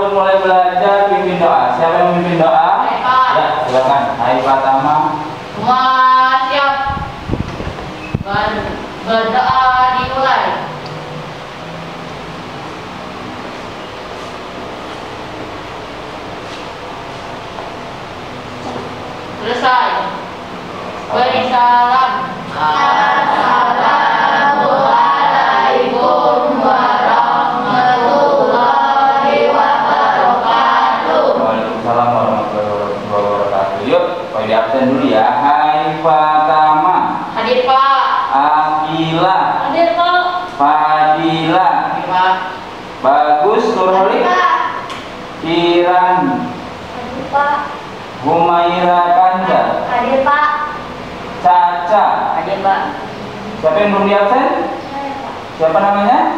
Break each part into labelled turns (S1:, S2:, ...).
S1: sebelum mulai belajar pimpin doa. Siapa yang memimpin doa? Ya, silakan. Hai Fatama.
S2: Semua siap. Berdoa dimulai. Selesai. Beri salam. Assalamualaikum warahmatullahi wabarakatuh.
S1: Waalaikumsalam warahmatullahi wabarakatuh. Yuk, kau di absen dulu ya. Hai Fatama.
S2: Hadir Pak.
S1: Akila.
S2: Hadir Pak.
S1: Fadila.
S2: Hadir Pak.
S1: Bagus Nurholik. Kirani.
S2: Hadir Pak.
S1: Humaira Kanda.
S2: Hadir Pak.
S1: Caca.
S2: Hadir Pak.
S1: Siapa yang belum di absen? Siapa namanya?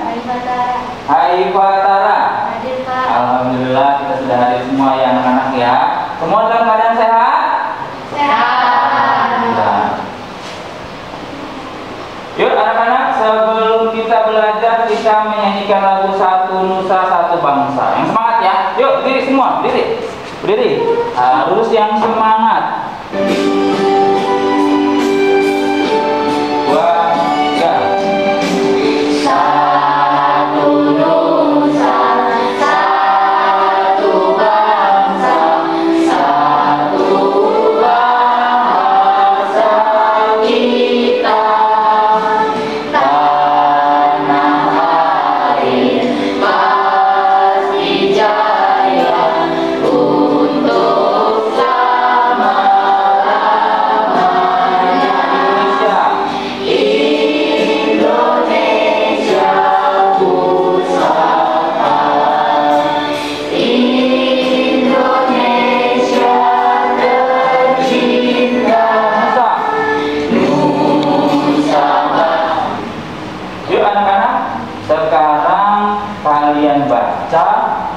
S1: Haifa Tara.
S2: Hadir Pak.
S1: Alhamdulillah kita sudah hadir semua ya anak-anak ya. Semua dalam keadaan sehat?
S2: Sehat.
S1: Nah. Yuk anak-anak, sebelum kita belajar kita menyanyikan lagu Satu Nusa Satu Bangsa. Yang semangat ya. Yuk berdiri semua, berdiri. Berdiri. Harus yang semangat.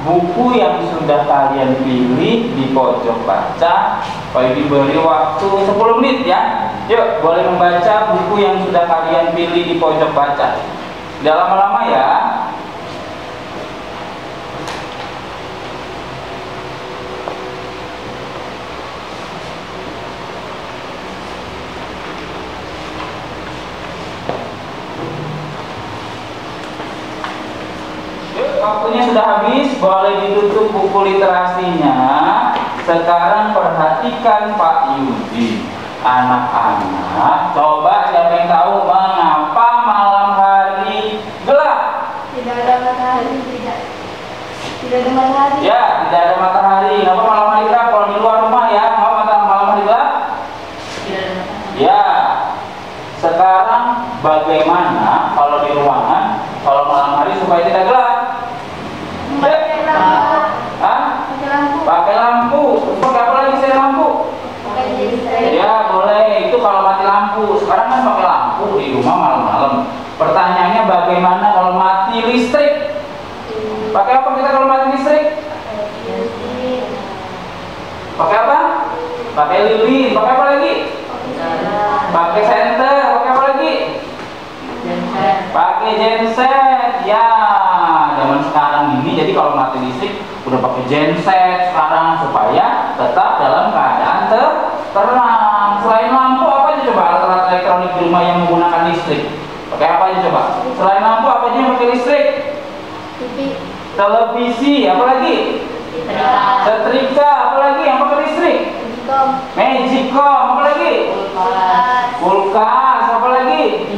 S1: Buku yang sudah kalian pilih di pojok baca, boleh diberi waktu 10 menit ya. Yuk, boleh membaca buku yang sudah kalian pilih di pojok baca. Tidak lama-lama ya. Waktunya sudah habis, boleh ditutup buku literasinya. Sekarang perhatikan Pak Yudi. Anak-anak, coba siapa yang tahu mengapa malam hari gelap?
S2: Tidak ada matahari, tidak ada matahari.
S1: Ya, tidak ada matahari. Kenapa malam hari gelap? Kalau di luar rumah ya, malam hari gelap?
S2: Tidak ada matahari.
S1: Ya. Sekarang bagaimana kalau di ruangan, kalau malam hari supaya tidak gelap?
S2: Pakai lampu.
S1: Hah?
S2: Pakai lampu.
S1: Pakai lampu. Pakai apa lagi saya lampu?
S2: Pakai listrik.
S1: Ya boleh. Itu kalau mati lampu. Sekarang kan pakai lampu di rumah malam-malam. Pertanyaannya bagaimana kalau mati listrik? Pakai apa kita kalau mati listrik? Pakai apa? Pakai lilin. Pakai apa lagi? Pakai senter. Pakai apa lagi? Pakai genset. Ya, zaman sekarang ini jadi kalau mati listrik udah pakai genset sekarang supaya tetap dalam keadaan terang. Selain lampu apa aja coba alat-alat elektronik di rumah yang menggunakan listrik? Pakai apa aja coba? Selain lampu apa aja yang pakai listrik?
S2: TV.
S1: Televisi, apa lagi? Setrika, apa lagi yang pakai listrik? Magicom, apa lagi? Kulkas, apa lagi?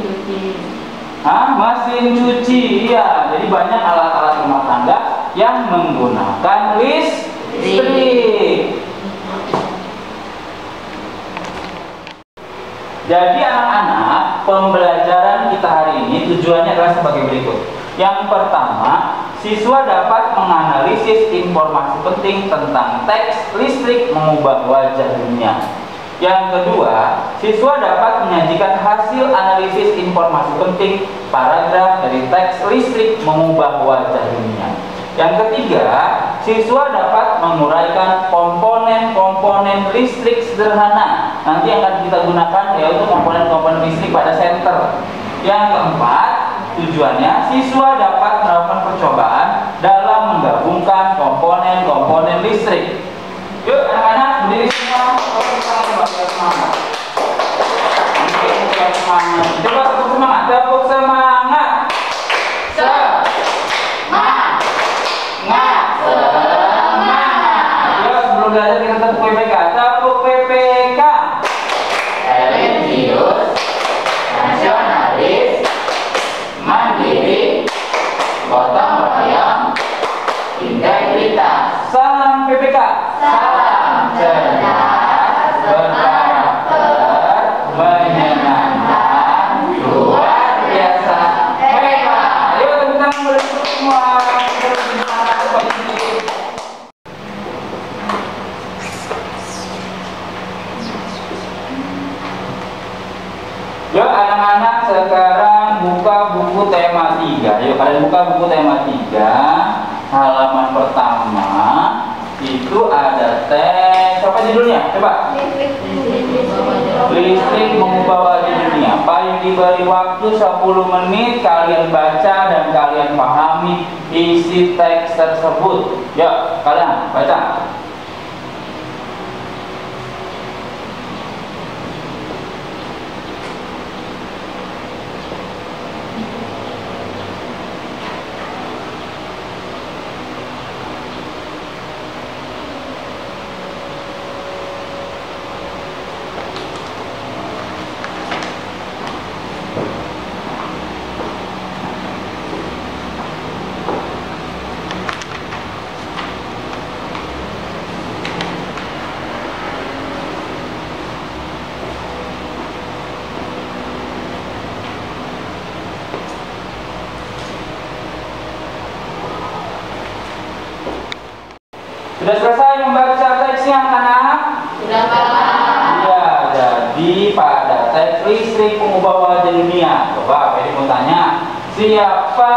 S1: Mesin cuci, iya. Jadi banyak alat-alat rumah tangga yang menggunakan listrik. Jadi anak-anak, pembelajaran kita hari ini tujuannya adalah sebagai berikut. Yang pertama, siswa dapat menganalisis informasi penting tentang teks listrik mengubah wajah dunia. Yang kedua, siswa dapat menyajikan hasil analisis informasi penting paragraf dari teks listrik mengubah wajah dunia. Yang ketiga, siswa dapat menguraikan komponen-komponen listrik sederhana. Nanti akan kita gunakan yaitu komponen-komponen listrik pada senter. Yang keempat, tujuannya siswa dapat melakukan percobaan dalam menggabungkan komponen-komponen listrik. Yuk anak-anak berdiri semua. Semangat. Coba tepuk semangat. Tepuk semangat. Semangat. Yuk sebelum belajar kita tepuk PPK. Tepuk PPK. Religius, nasionalis, mandiri, gotong royong, integritas. Salam PPK. Salam cerdas, berkarakter, menyenangkan, luar biasa, hebat. Ayo tepuk tangan bersama semua. Yuk anak-anak sekarang buka buku tema 3. Yuk kalian buka buku tema 3. Halaman pertama itu ada teks apa judulnya? Coba. Listrik mengubah wajah dunia. Paling diberi waktu 10 menit, kalian baca dan kalian pahami isi teks tersebut. Yuk kalian baca. Sudah selesai membaca teksnya anak-anak?
S2: Sudah, Pak.
S1: Iya, jadi pada teks listrik mengubah wajah dunia. Coba Peri mau tanya, siapa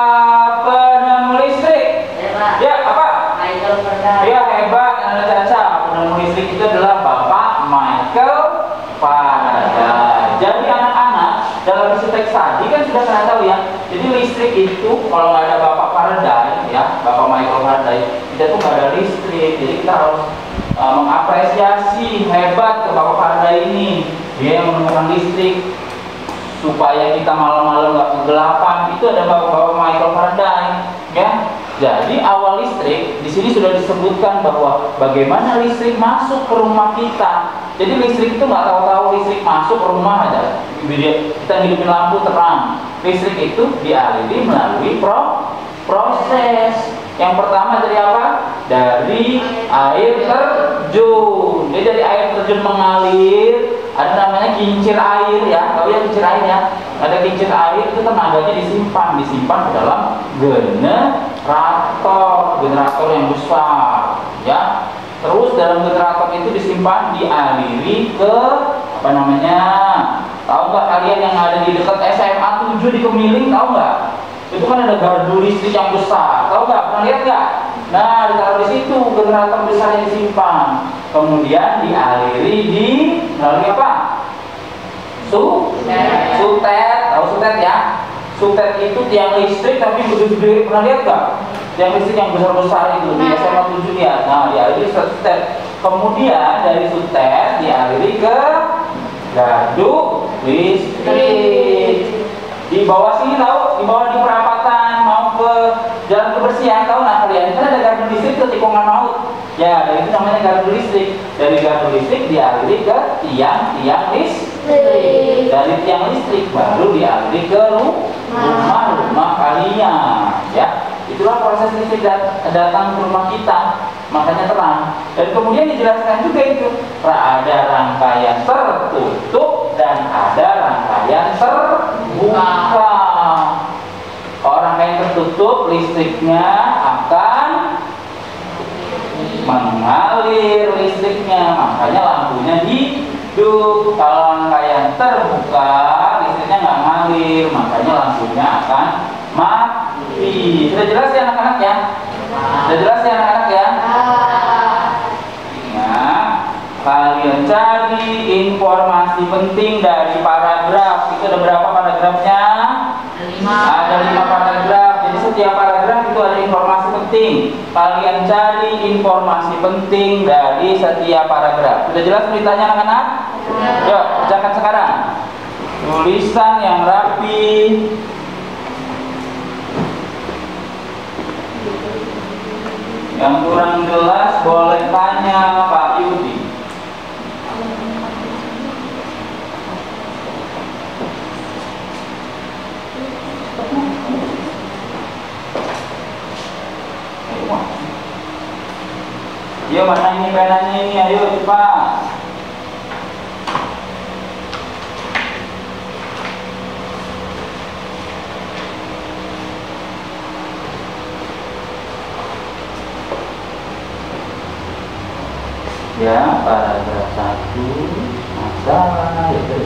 S1: penemu listrik?
S2: Hebat.
S1: Ya, apa?
S2: Michael Faraday.
S1: Ya, hebat. Anda caca. Penemu listrik itu adalah Bapak Michael Faraday. Jadi anak-anak, dalam isi teks tadi kan sudah kalian tahu ya. Jadi listrik itu kalau nggak ada Bapak Faraday, ya, Bapak Michael Faraday, kita tuh nggak ada listrik. Jadi kita harus mengapresiasi hebat ke Bapak Faraday ini. Dia yang menemukan listrik supaya kita malam-malam nggak kegelapan. Itu ada Bapak Michael Faraday, ya. Jadi awal listrik di sini sudah disebutkan bahwa bagaimana listrik masuk ke rumah kita. Jadi listrik itu nggak tahu-tahu listrik masuk ke rumah aja. Kita hidupin lampu terang. Listrik itu dialiri melalui proses. Yang pertama dari apa? Dari air terjun. Jadi dari air terjun mengalir, ada namanya kincir air ya. Tahu ya kincir air ya? Ada kincir air itu tenaganya disimpan ke dalam generator yang besar ya. Terus dalam generator itu disimpan, dialiri ke apa namanya? Tahu nggak kalian yang ada di dekat SMA 7 di Kemiling, tahu nggak? Itu kan ada gardu listrik yang besar, tahu nggak? Pernah lihat nggak? Nah, ditaruh di situ generator besar yang disimpan. Kemudian dialiri melalui apa? Sutet, tahu sutet ya? Sutet itu tiang listrik tapi gede-gede, pernah lihat nggak? Tiang listrik yang besar-besar itu di SMA 7 ya. Nah, dialiri sutet. Kemudian dari sutet dialiri ke gardu listrik. Di bawah sini tahu, di bawah di perapatan mau ke jalan kebersihan tahu nggak kalian? Kan ada gardu listrik ke tikungan maut. Ya, dari itu namanya gardu listrik. Dari gardu listrik dialiri ke tiang listrik. Dari tiang listrik baru dialiri ke rumah kalian. Ya, itulah proses listrik datang ke rumah kita. Makanya terang. Dan kemudian dijelaskan juga itu ada rangkaian tertutup dan ada rangkaian terbuka. Kalau rangkaian tertutup, listriknya akan mengalir listriknya, makanya lampunya hidup. Kalau rangkaian terbuka, listriknya nggak ngalir, makanya lampunya akan mati. Sudah jelas ya anak-anak ya? Sudah jelas ya anak-anak ya? Nah, kalian cari informasi penting dari paragraf. Itu ada berapa paragrafnya? Ada 5 paragraf. Jadi setiap paragraf itu ada informasi penting penting. Kalian cari informasi penting dari setiap paragraf. Sudah jelas beritanya anak-anak? Yuk, kerjakan sekarang. Tulisan yang rapi. Yang kurang jelas boleh tanya Pak Yudi. Yo, mana ini penanya ini? Ayo cepat. Ya, paragraf 1 masalah itu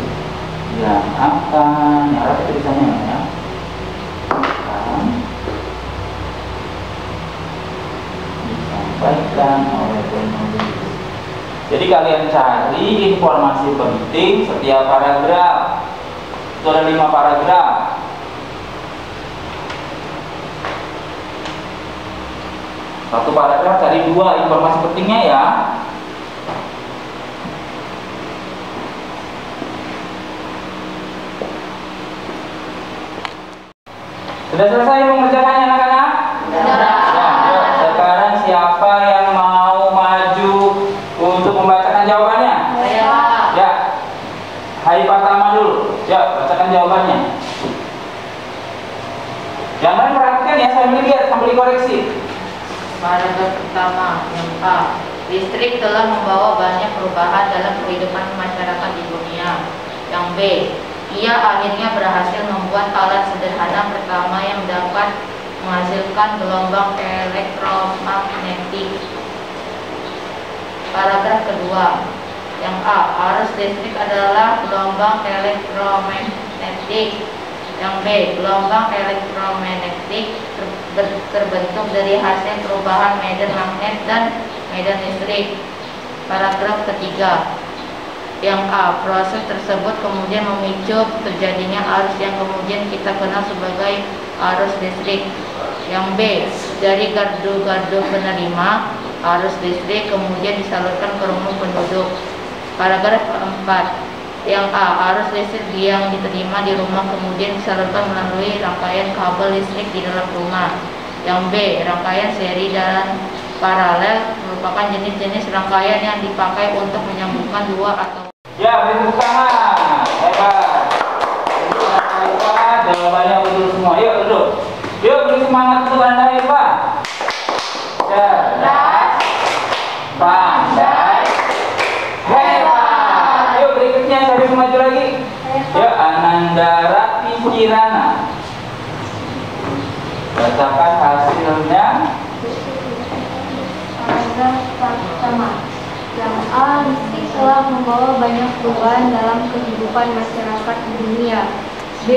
S1: yang akan yang apa tulisannya ya? Disampaikan oleh penulis. Jadi kalian cari informasi penting setiap paragraf. Itu ada 5 paragraf. Satu paragraf cari 2 informasi pentingnya ya. Sudah selesai mengerjakannya anak-anak?
S2: Sudah.
S1: Ya, sekarang siapa yang mau maju untuk membacakan jawabannya?
S2: Saya.
S1: Ya, hari pertama dulu. Ya, bacakan jawabannya. Yang lain perhatikan ya, sambil lihat, sambil dikoreksi.
S3: Paragraf pertama, yang A. Listrik telah membawa banyak perubahan dalam kehidupan masyarakat di dunia. Yang B. Ia akhirnya berhasil membuat alat sederhana pertama yang dapat menghasilkan gelombang elektromagnetik. Paragraf kedua, yang A. Arus listrik adalah gelombang elektromagnetik. Yang B. Gelombang elektromagnetik terbentuk dari hasil perubahan medan magnet dan medan listrik. Paragraf ketiga, yang A. Proses tersebut kemudian memicu terjadinya arus yang kemudian kita kenal sebagai arus listrik. Yang B. Dari gardu-gardu penerima arus listrik kemudian disalurkan ke rumah penduduk. Paragraf keempat, yang A. Arus listrik yang diterima di rumah kemudian disalurkan melalui rangkaian kabel listrik di dalam rumah. Yang B. Rangkaian seri dan paralel merupakan jenis-jenis rangkaian yang dipakai untuk menyambungkan dua atau.
S1: Ya, beri tepuk tangan. Hebat. Hebat. Jawabannya betul semua. Yuk duduk. Yuk beri semangat untuk Anda hebat. Cerdas, pandai, hebat. Yuk berikutnya saya maju lagi. Yuk, Anandara Kirana. Bacakan hasilnya.
S2: Paragraf pertama. Yang A. Listrik telah membawa banyak perubahan dalam kehidupan masyarakat di dunia. B.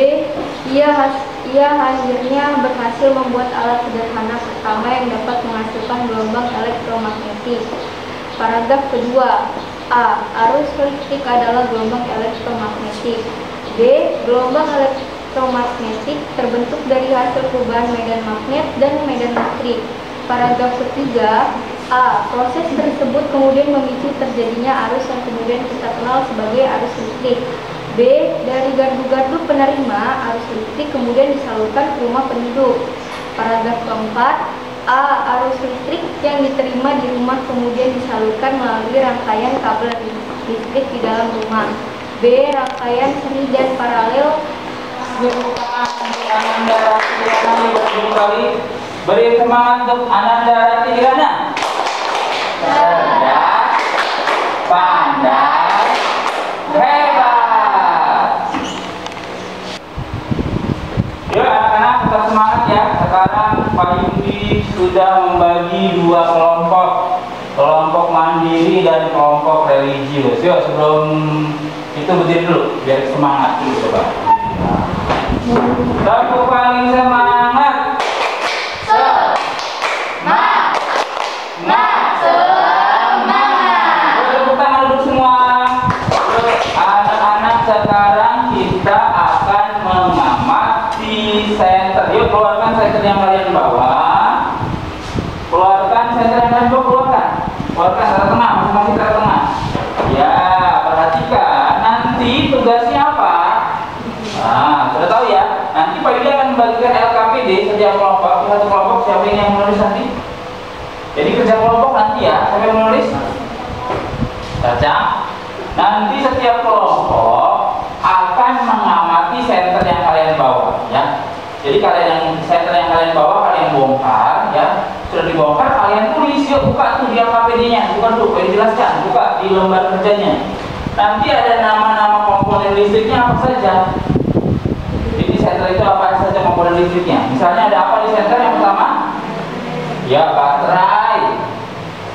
S2: Ia akhirnya berhasil membuat alat sederhana pertama yang dapat menghasilkan gelombang elektromagnetik. Paragraf kedua. A. Arus listrik adalah gelombang elektromagnetik. B. Gelombang elektromagnetik terbentuk dari hasil perubahan medan magnet dan medan listrik. Paragraf ketiga. A. Proses tersebut kemudian memicu terjadinya arus yang kemudian kita kenal sebagai arus listrik. B. Dari gardu-gardu penerima arus listrik kemudian disalurkan ke rumah penduduk. Paragraf keempat. A. Arus listrik yang diterima di rumah kemudian disalurkan melalui rangkaian kabel listrik di dalam rumah. B. Rangkaian seri dan paralel.
S1: Beri semangat untuk Ananda Kirana. Cerdas, pandai, hebat. Yuk anak-anak tetap semangat ya. Sekarang Pak Yudi sudah membagi 2 kelompok, kelompok mandiri dan kelompok religius. Yuk sebelum itu berdiri dulu biar semangat dulu coba. Tepuk paling semangat. Sekarang kita akan mengamati senter. Yuk keluarkan senter yang kalian bawa. membagikan LKPD setiap kelompok, satu kelompok siapa yang menulis nanti? Jadi kerja kelompok nanti ya, siapa yang menulis? Baca. Nanti setiap kelompok akan mengamati center yang kalian bawa, ya. Jadi kalian yang center yang kalian bawa kalian bongkar, ya. Sudah dibongkar kalian tulis, yuk buka tuh di LKPD-nya, bukan tuh, dijelaskan, buka di lembar kerjanya. Nanti ada nama-nama komponen listriknya apa saja. Jadi center itu apa saja komponen listriknya. Misalnya ada apa di center yang pertama? Ya, baterai.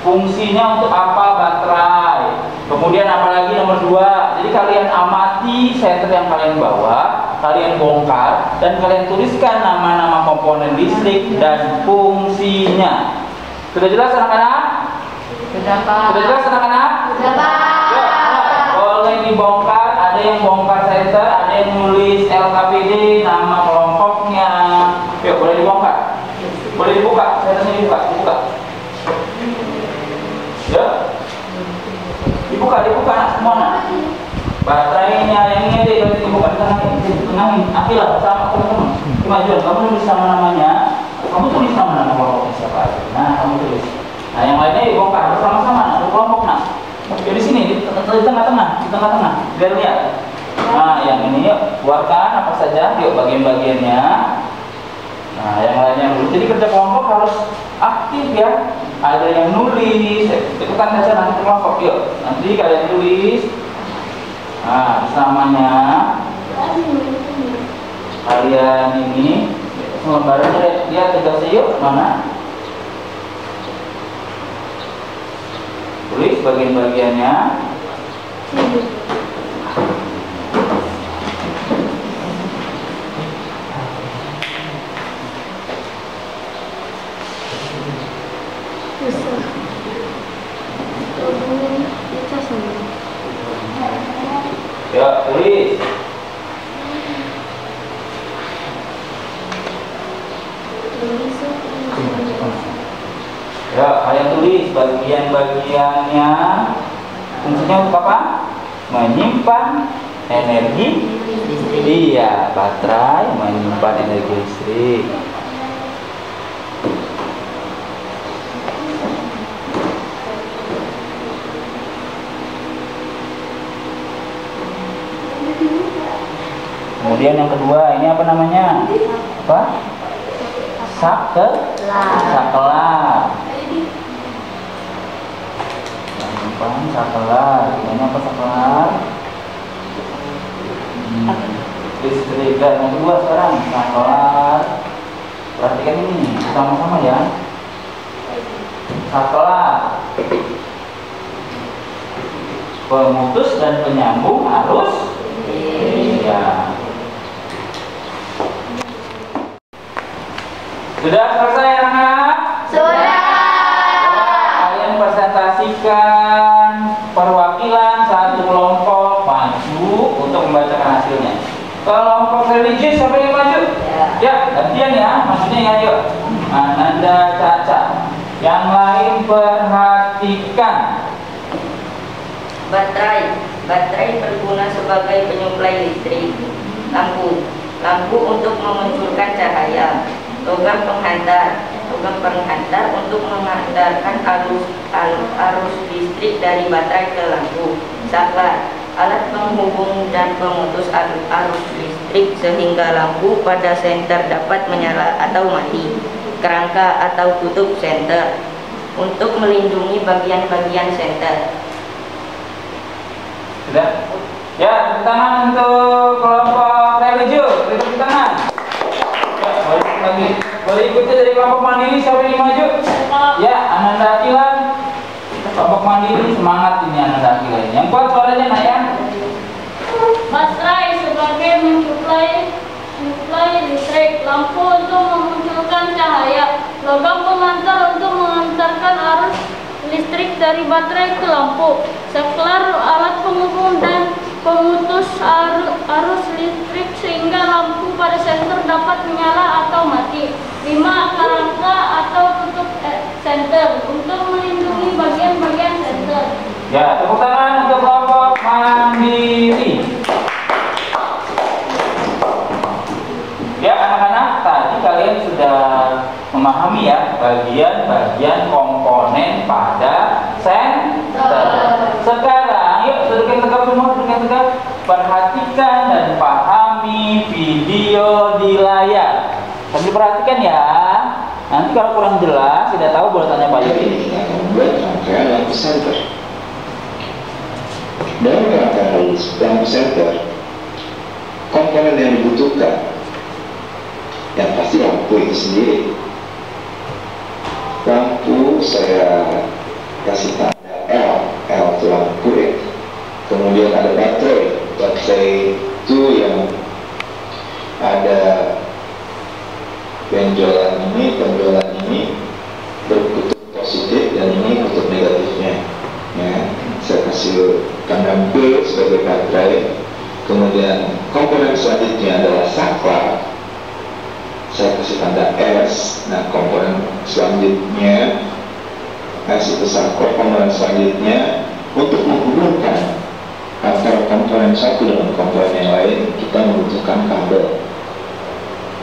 S1: Fungsinya untuk apa baterai? Kemudian apalagi nomor 2. Jadi kalian amati center yang kalian bawa, kalian bongkar dan kalian tuliskan nama-nama komponen listrik dan fungsinya. Sudah jelas anak-anak?
S3: Sudah, Pak.
S1: Sudah jelas anak-anak?
S2: Sudah, Pak.
S1: Ya, boleh dibongkar. Ada yang bongkar center, ada yang nulis LKPD, nama kelompoknya. Yuk, boleh dibongkar. Boleh dibuka, centernya dibuka. Ya. Dibuka nak semua nak. Baterainya yang ini deh, berarti dibuka di tengahin. Akhirlah sama teman-teman. Kemajuan, kamu tulis sama namanya, kamu tulis nama kelompoknya siapa aja. Nah, kamu tulis. Nah, yang lainnya dibongkar bersama-sama, satu kelompok nak. Jadi di sini di tengah-tengah, biar lihat. Nah, yang ini yuk keluarkan apa saja, yuk bagian-bagiannya. Nah, yang lainnya dulu. Jadi kerja kelompok harus aktif ya. Ada yang nulis, itu kan saja nanti kelompok. Yuk, nanti kalian tulis. Nah, namanya kalian ini lembarannya dia tegasnya yuk mana? Tulis bagian-bagiannya. Ya, tulis. Ya, kalian tulis bagian-bagiannya. Fungsinya untuk apa? Menyimpan energi. Iya, baterai menyimpan energi listrik. Kemudian yang kedua, ini apa namanya? Apa? Sakelar. Sakelar. Ini apa sakelar? Listrik. Dan yang kedua sekarang sakelar. Perhatikan ini sama-sama ya. Sakelar. Pemutus dan penyambung arus. Ya. Sudah selesai anak-anak?
S2: Sudah.
S1: Kalian presentasikan perwakilan satu kelompok maju untuk membacakan hasilnya. Kelompok religius siapa yang maju? Ya, gantian ya, maksudnya ya yuk. Ananda, Caca. Yang lain perhatikan.
S3: Baterai berguna sebagai penyuplai listrik. Lampu untuk memunculkan cahaya. Logam penghantar untuk menghantarkan arus listrik dari baterai ke lampu. Saklar, alat penghubung dan pemutus arus listrik sehingga lampu pada senter dapat menyala atau mati. Kerangka atau tutup senter untuk melindungi bagian-bagian senter.
S1: Sudah? Ya, tepuk tangan untuk kelompok religius. Tepuk tangan. Lagi. Boleh ikuti dari kelompok mandiri siapa yang maju? Ya, Ananda Akilan. Kelompok mandiri semangat ini Ananda Akilan. Yang kuat suaranya nak ya.
S2: Baterai sebagai menyuplai listrik, lampu untuk memunculkan cahaya, logam pengantar untuk mengantarkan arus listrik dari baterai ke lampu, saklar alat penghubung dan pemutus arus listrik sehingga lampu pada senter dapat menyala atau mati. 5. Kerangka atau tutup senter untuk melindungi bagian-bagian senter.
S1: Ya, tepuk tangan untuk kelompok mandiri. Ya, anak-anak, center. Sekarang yuk duduk yang tegap semua, duduk yang tegap. Perhatikan dan pahami video di layar. Sambil perhatikan ya. Nanti kalau kurang jelas, tidak tahu boleh tanya Pak Yudi.
S4: Membuat rangkaian lampu senter. Dalam rangkaian lampu senter, komponen yang dibutuhkan, yang pasti lampu itu sendiri. Lampu saya kasih tanda L itu lampu ya. Kemudian ada baterai itu yang ada penjualan ini berkutub positif dan ini kutub negatifnya ya. Saya kasih tanda B sebagai baterai. Kemudian komponen selanjutnya adalah saklar, saya kasih tanda S. Nah komponen selanjutnya S itu saklar. Komponen selanjutnya untuk menghubungkan antara komponen satu dengan komponen yang lain kita membutuhkan kabel.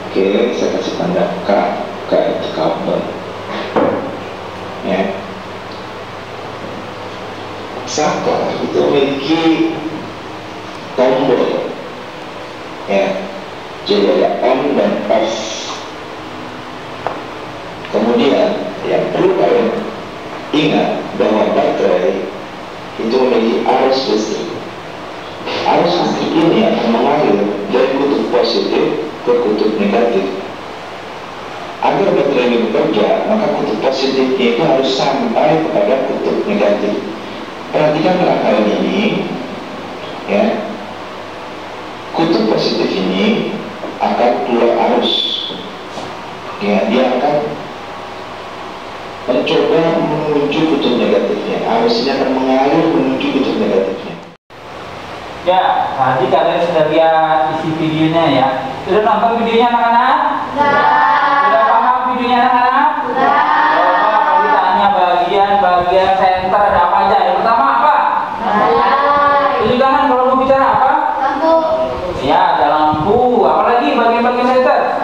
S4: Oke, saya kasih tanda K itu kabel ya. Saklar itu memiliki tombol ya, jadi ada on dan off. Kemudian yang perlu kalian ingat bahwa baterai itu memiliki arus listrik. Arus listrik ini akan mengalir dari kutub positif ke kutub negatif. Agar baterai ini bekerja, maka kutub positifnya itu harus sampai kepada kutub negatif. Perhatikan rangkaian ini ya. Kutub positif ini akan keluar arus ya, dia akan mencoba menuju kutub negatifnya. Arus ini akan mengalir menuju kutub negatifnya.
S1: Ya, tadi kalian sudah lihat isi videonya ya. Sudah nonton videonya anak-anak? Sudah paham videonya anak-anak? Coba kalau ditanya bagian center ada apa aja? Yang pertama apa? Jadi kan kalau mau bicara apa? Ya, ada lampu. Apalagi bagian-bagian center?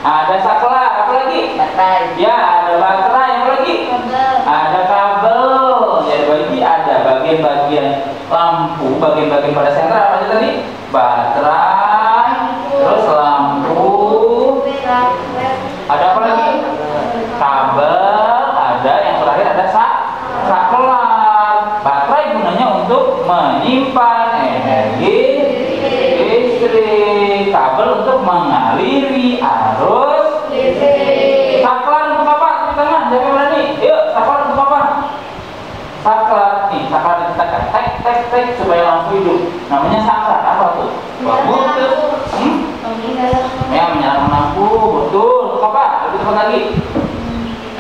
S1: Ada saklar. Apalagi? Ya, ada baterai. Apalagi? Ada kabel. Ya, berarti ada bagian-bagian lampu, bagian-bagian pada senter apa aja tadi? Baterai, terus lampu, ada apa lagi? Kabel, ada yang terakhir ada saklar. Baterai gunanya untuk menyimpan energi listrik, kabel untuk mengaliri arus listrik. Saklar untuk apa? Di tengah, siapa berani? Yuk, saklar untuk apa? Saklar nih, saklar ditekan tek supaya lampu hidup. Namanya saklar apa tuh? Pemutus. Ya, menyalakan lampu, betul. Untuk apa? Lebih tepat lagi.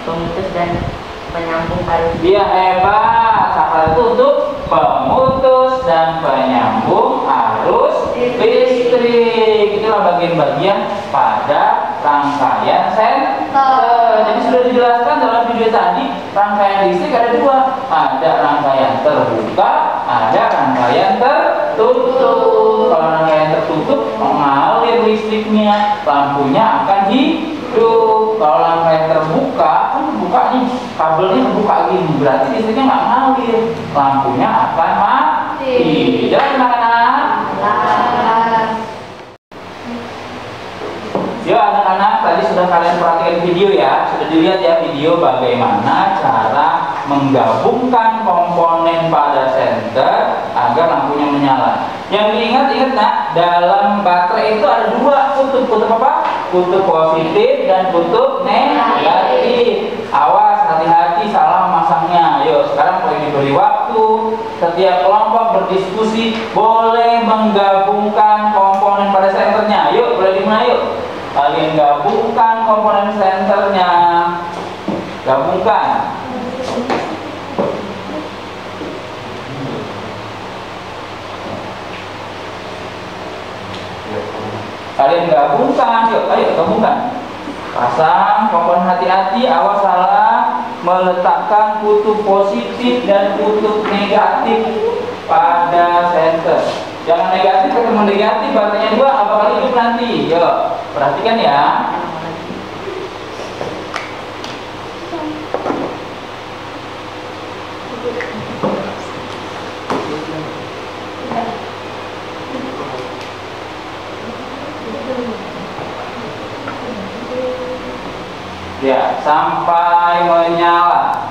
S3: Pemutus dan penyambung arus.
S1: Dia hebat. Saklar itu untuk pemutus dan penyambung arus listrik. Itulah bagian-bagian pada rangkaian senter. Jadi sudah dijelaskan dalam video tadi, rangkaian listrik ada dua. Ada rangkaian terbuka, ada rangkaian tertutup. Kalau rangkaian tertutup, mengalir listriknya, lampunya akan hidup. Kalau rangkaian terbuka, kan terbuka nih, kabelnya terbuka gini, berarti listriknya nggak ngalir, lampunya akan mati. Jelas anak-anak? Yuk anak-anak, tadi sudah kalian perhatikan video ya, sudah dilihat ya video bagaimana cara menggabungkan komponen pada senter agar lampunya menyala. Yang diingat nak, dalam baterai itu ada dua kutub. Kutub apa? Kutub positif dan kutub negatif. Awas, hati-hati salah masangnya. Yuk, sekarang boleh diberi waktu. Setiap kelompok berdiskusi boleh menggabungkan komponen pada senternya. Yuk, boleh dimulai yuk. Kalian gabungkan komponen senternya. Gabungkan. Kalian gabungkan, yuk, ayo gabungkan. Pasang komponen, hati-hati, awas salah meletakkan kutub positif dan kutub negatif pada senter. Jangan negatif ketemu negatif, baterainya dua, apa kali hidup nanti. Yuk, perhatikan ya. Ya, sampai menyala.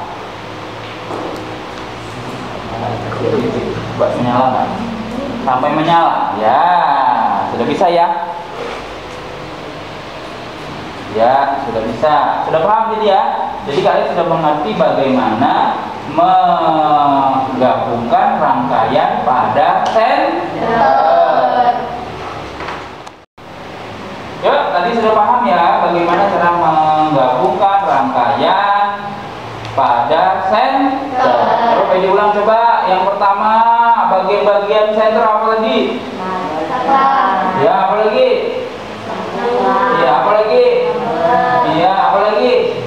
S1: Buat menyala kan? Sampai menyala. Ya, sudah bisa ya? Ya, sudah bisa. Sudah paham jadi ya? Jadi kalian sudah mengerti bagaimana menggabungkan rangkaian pada senter. Yuk, tadi sudah paham ya bagaimana cara menggabungkan rangkaian pada senter. Coba diulang coba. Yang pertama, bagian-bagian senter apa lagi? Ya, apa lagi? Iya, apa lagi? Iya, apa lagi?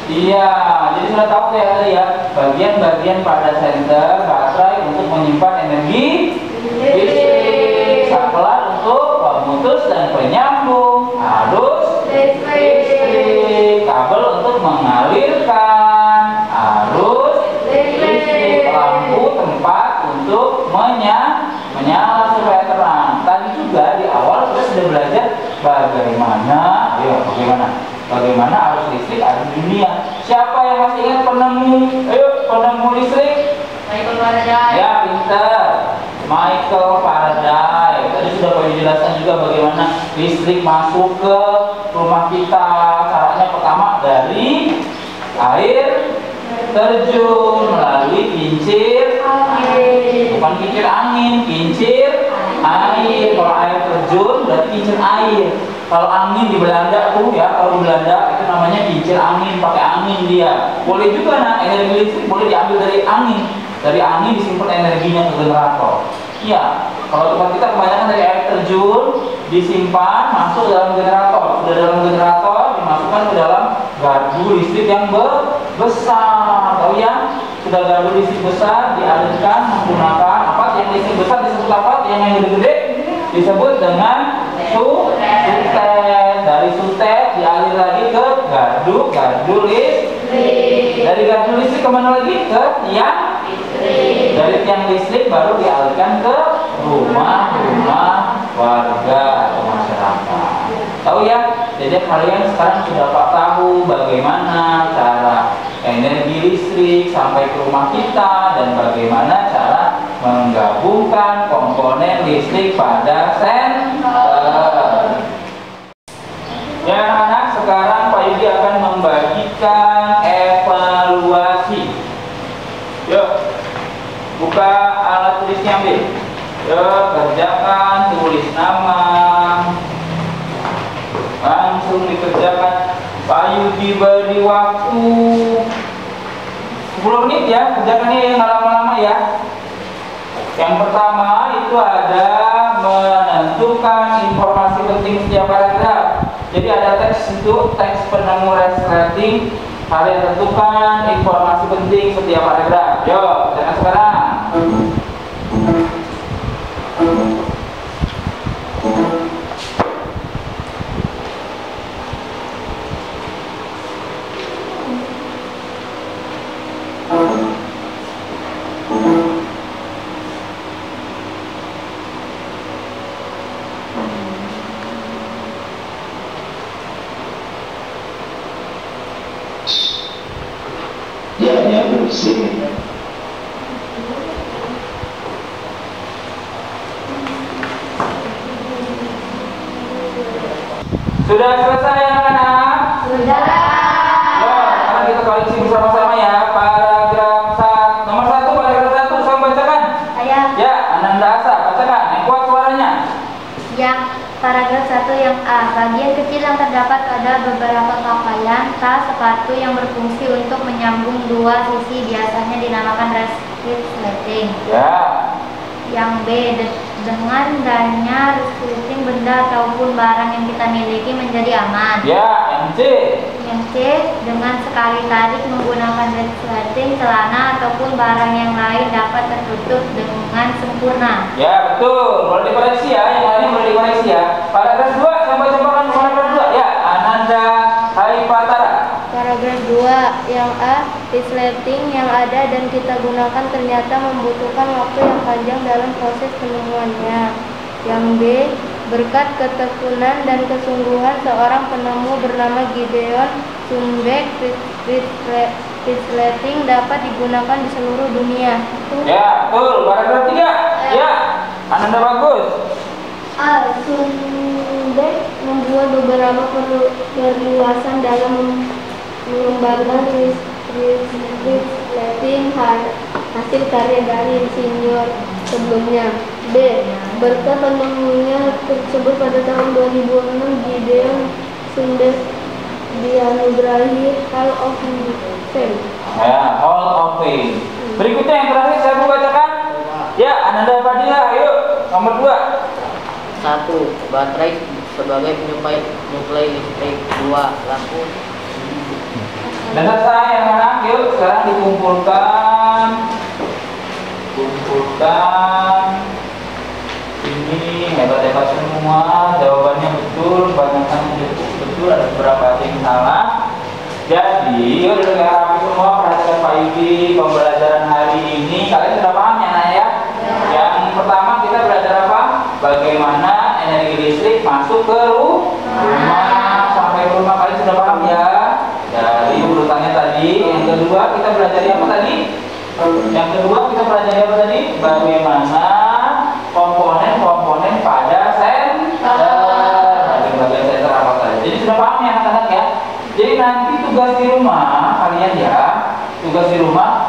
S1: Iya, jadi sudah tahu ya tadi ya, bagian-bagian pada senter baterai untuk menyimpan energi listrik, saklar untuk pemutus dan penyambung arus listrik, kabel untuk mengalirkan arus listrik, lampu tempat untuk menyala supaya terang. Tadi juga di awal kita sudah belajar bagaimana arus listrik ada di dunia. Siapa yang masih ingat penemu listrik?
S3: Michael Faraday.
S1: Ya, pintar. Michael Faraday. Tadi sudah dijelaskan juga bagaimana listrik masuk ke rumah kita. Caranya pertama dari air terjun melalui kincir angin. Bukan kincir angin, kincir air. Kalau air terjun berarti kincir air. Kalau angin di Belanda tuh ya, kalau di Belanda itu namanya kincir angin, pakai angin dia. Boleh juga nah, energi listrik boleh diambil dari angin. Dari angin disimpan energinya ke generator. Iya, kalau tempat kita kebanyakan dari air terjun disimpan masuk dalam generator. Sudah dalam generator dimasukkan ke dalam gardu listrik yang besar. Tahu ya? Sudah gardu listrik besar dialirkan menggunakan apa? Yang listrik besar disebut apa? Yang gede-gede disebut dengan sutet. Dari sutet dialir lagi ke gardu listrik. Dari gardu listrik kemana lagi? Ke tiang listrik. Dari tiang listrik baru dialirkan ke rumah-rumah warga atau masyarakat. Tahu ya? Jadi kalian sekarang sudah tahu bagaimana cara energi listrik sampai ke rumah kita dan bagaimana cara menggabungkan komponen listrik pada senter. Ya anak-anak, sekarang Pak Yudi akan membagikan evaluasi. Yuk, buka alat tulisnya, ambil. Yuk, kerjakan, tulis nama. Langsung dikerjakan. Pak Yudi beri waktu 10 menit ya, kerjakannya nggak lama-lama ya. Yang pertama itu ada menentukan informasi penting setiap paragraf. Jadi ada teks itu, teks penemu resleting. Kalian tentukan informasi penting setiap paragraf. Yuk, kerjakan sekarang.
S4: Yang di sini.
S1: Sudah selesai anak-anak?
S2: Sudah.
S1: Ya, sekarang kita koreksi bersama-sama ya. Paragraf nomor 1, paragraf 1, saya bacakan.
S2: Ayah.
S1: Ya, Ananda Asa, bacakan. Yang kuat suaranya.
S2: Yang paragraf 1 yang A. Bagian kecil yang terdapat pada beberapa pakaian, tas, sepatu yang berfungsi untuk menyambung dua sisi biasanya dinamakan resleting.
S1: Ya.
S2: Yang B. Dengan adanya resleting benda ataupun barang yang kita miliki menjadi aman.
S1: Ya, yang C.
S2: Yang C. Dengan sekali tarik menggunakan resleting, celana ataupun barang yang lain dapat tertutup dengan sempurna.
S1: Ya, betul. Boleh dikoreksi ya, yang lainnya boleh dikoreksi ya. Paragraf 2, sampai jumpa paragraf 2. Ya, Ananda Hai Patara.
S2: Paragraf 2 yang A. resleting yang ada dan kita gunakan ternyata membutuhkan waktu yang panjang dalam proses penemuannya. Yang B, berkat ketekunan dan kesungguhan seorang penemu bernama Gideon Sundbeck, resleting dapat digunakan di seluruh dunia.
S1: Ya, betul. Paragraf 3. Ya, Ananda bagus.
S2: A. Sundbeck membuat beberapa perluasan dalam mengembangkan resleting hasil karya dari insinyur sebelumnya. B. Berkat penemunya tersebut pada tahun 2006, Gideon Sundbeck dianugerahi Hall of Fame.
S1: Ya, Hall of Fame. Berikutnya yang terakhir saya mau bacakan. Ya, Ananda Fadila, ayo. Nomor 2.
S3: 1. Baterai sebagai penyuplai listrik. 2. Lampu.
S1: Dan selesai yang mana? Yuk, sekarang dikumpulkan. Ini hebat-hebat semua. Jawabannya betul, banyakkan betul, ada beberapa yang salah. Jadi, yuk dengar rapi semua, perhatikan Pak Yudi. Pembelajaran hari ini kalian sudah paham ya, Nak ya? Yang pertama kita belajar apa? Bagaimana energi listrik masuk ke rumah. Sampai ke rumah kalian sudah paham ya? Dari urutannya tadi. Yang kedua kita belajar apa tadi? Bagaimana komponen-komponen pada senter. Bagian senter apa tadi? Jadi sudah paham ya anak-anak ya? Jadi nanti tugas di rumah kalian ya,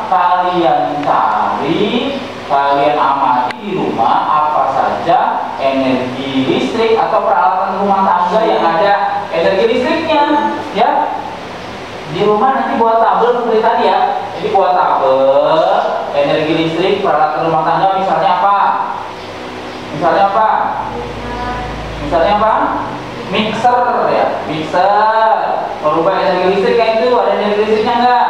S1: kalian cari, kalian amati di rumah apa saja energi listrik atau peralatan rumah tangga yang ada energi listriknya, ya. Di rumah nanti buat tabel seperti tadi ya. Jadi buat tabel energi listrik peralatan rumah tangga misalnya apa? Mixer ya, merubah energi listrik kayak itu, ada energi listriknya enggak?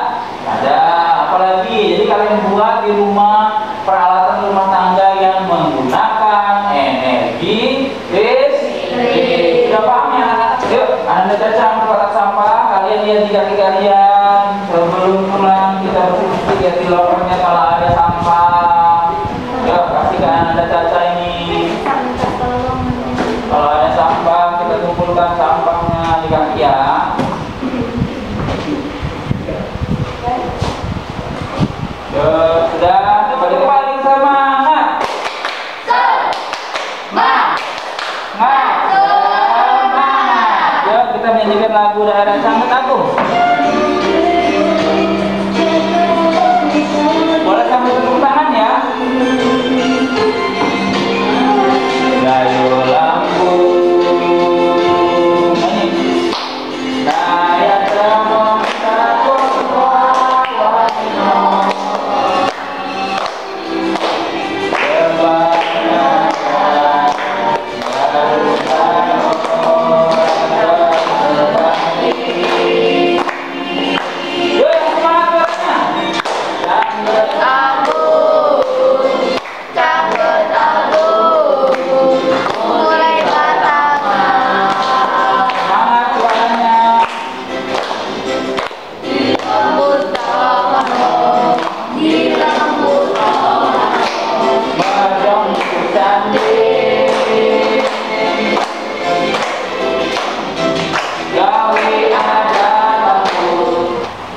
S1: Ada. Apalagi, jadi kalian buat di rumah peralatan rumah tangga yang menggunakan energi listrik. Sudah paham ya anak-anak? Yuk, Anda caca kotak sampah, kalian lihat di kaki kalian. Sebelum pulang kita bersih-bersih, lihat di lokernya kalau ada sampah. Yuk, kasihkan Anda caca ini. Kalau ada sampah, kita kumpulkan sampahnya di kaki ya. Sudah, balik paling semangat. Semangat. Yuk, kita menyanyikan lagu Daerah Sangat Agung. Boleh sambil tepuk tangan ya. Gayo lampu.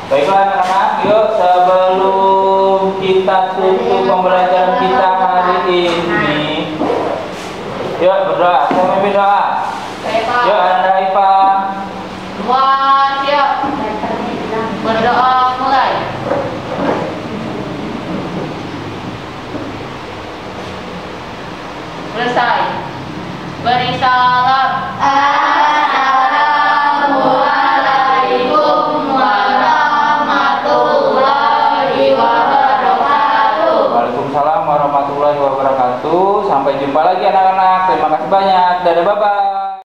S1: Baiklah anak-anak, yuk sebelum kita tutup pembelajaran kita hari ini, yuk berdoa, saya memimpin doa. Yuk Anda Ipa.
S3: Semua siap. Berdoa mulai. Selesai. Beri salam.